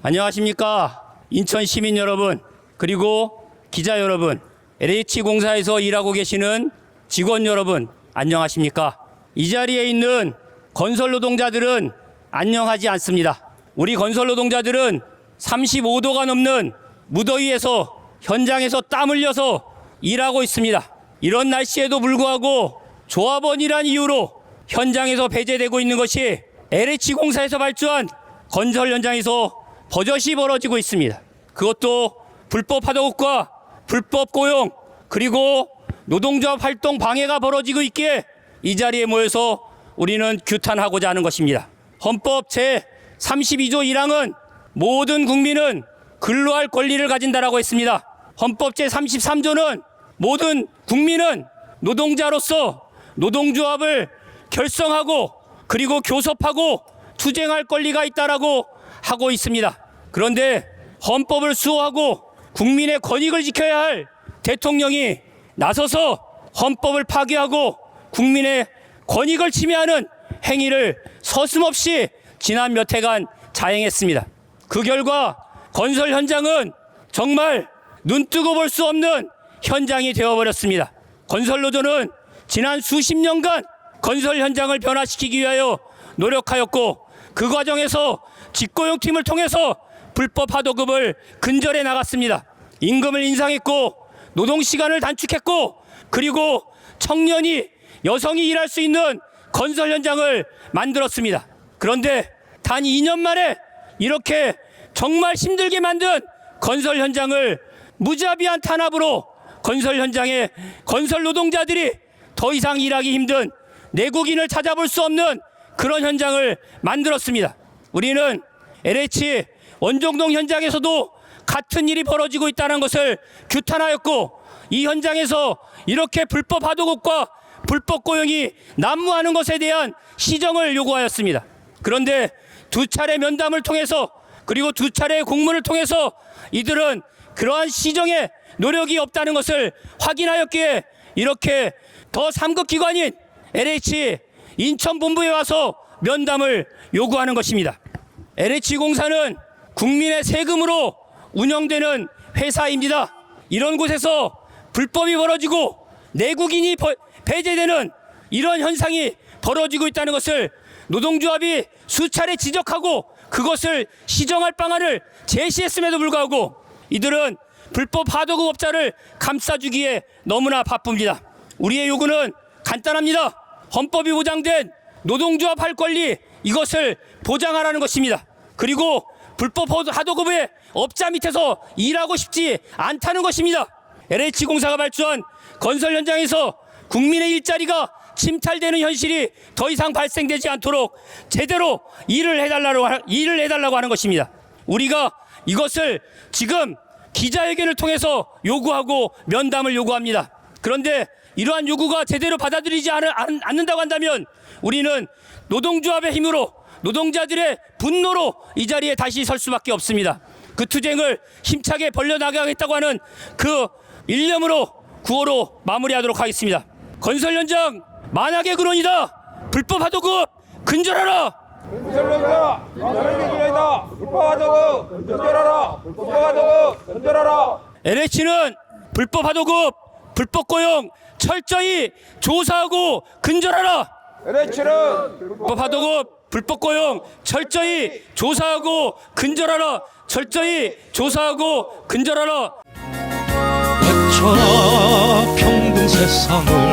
안녕하십니까. 인천 시민 여러분, 그리고 기자 여러분, LH공사에서 일하고 계시는 직원 여러분, 안녕하십니까. 이 자리에 있는 건설 노동자들은 안녕하지 않습니다. 우리 건설 노동자들은 35도가 넘는 무더위에서 현장에서 땀 흘려서 일하고 있습니다. 이런 날씨에도 불구하고 조합원이란 이유로 현장에서 배제되고 있는 것이 LH공사에서 발주한 건설 현장에서 버젓이 벌어지고 있습니다. 그것도 불법 하도급과 불법 고용, 그리고 노동조합 활동 방해가 벌어지고 있기에 이 자리에 모여서 우리는 규탄하고자 하는 것입니다. 헌법 제32조 1항은 모든 국민은 근로할 권리를 가진다라고 했습니다. 헌법 제33조는 모든 국민은 노동자로서 노동조합을 결성하고 그리고 교섭하고 투쟁할 권리가 있다라고 하고 있습니다. 그런데 헌법을 수호하고 국민의 권익을 지켜야 할 대통령이 나서서 헌법을 파괴하고 국민의 권익을 침해하는 행위를 서슴없이 지난 몇 해간 자행했습니다. 그 결과 건설 현장은 정말 눈뜨고 볼 수 없는 현장이 되어버렸습니다. 건설노조는 지난 수십 년간 건설 현장을 변화시키기 위하여 노력하였고, 그 과정에서 직고용팀을 통해서 불법 하도급을 근절해 나갔습니다. 임금을 인상했고 노동시간을 단축했고, 그리고 청년이 여성이 일할 수 있는 건설 현장을 만들었습니다. 그런데 단 2년 만에 이렇게 정말 힘들게 만든 건설 현장을 무자비한 탄압으로 건설 현장에 건설 노동자들이 더 이상 일하기 힘든, 내국인을 찾아볼 수 없는 그런 현장을 만들었습니다. 우리는 LH 원종동 현장에서도 같은 일이 벌어지고 있다는 것을 규탄하였고, 이 현장에서 이렇게 불법 하도급과 불법 고용이 난무하는 것에 대한 시정을 요구하였습니다. 그런데 두 차례 면담을 통해서, 그리고 두 차례 공문을 통해서 이들은 그러한 시정에 노력이 없다는 것을 확인하였기에 이렇게 더 3급 기관인 LH 인천본부에 와서 면담을 요구하는 것입니다. LH공사는 국민의 세금으로 운영되는 회사입니다. 이런 곳에서 불법이 벌어지고 내국인이 배제되는 이런 현상이 벌어지고 있다는 것을 노동조합이 수차례 지적하고 그것을 시정할 방안을 제시했음에도 불구하고 이들은 불법 하도급 업자를 감싸주기에 너무나 바쁩니다. 우리의 요구는 간단합니다. 헌법이 보장된 노동조합 할 권리, 이것을 보장하라는 것입니다. 그리고 불법 하도급의 업자 밑에서 일하고 싶지 않다는 것입니다. LH공사가 발주한 건설 현장에서 국민의 일자리가 침탈되는 현실이 더 이상 발생되지 않도록 제대로 일을 해달라고 하는 것입니다. 우리가 이것을 지금 기자회견을 통해서 요구하고 면담을 요구합니다. 그런데 이러한 요구가 제대로 받아들이지 않는다고 한다면 우리는 노동조합의 힘으로, 노동자들의 분노로 이 자리에 다시 설 수밖에 없습니다. 그 투쟁을 힘차게 벌려나가겠다고 하는 그 일념으로 구호로 마무리하도록 하겠습니다. 건설 현장 만악의 근원이다. 불법 하도급 근절하라. 건설 현장 만악의 근원이다. 불법 하도급 근절하라. 불법 하도급 근절하라. LH는 불법 하도급, 불법 고용 철저히 조사하고 근절하라. LH는 불법 하도급, 불법 고용 철저히 조사하고 근절하라. 철저히 조사하고 근절하라. 어쩌나 평등 세상을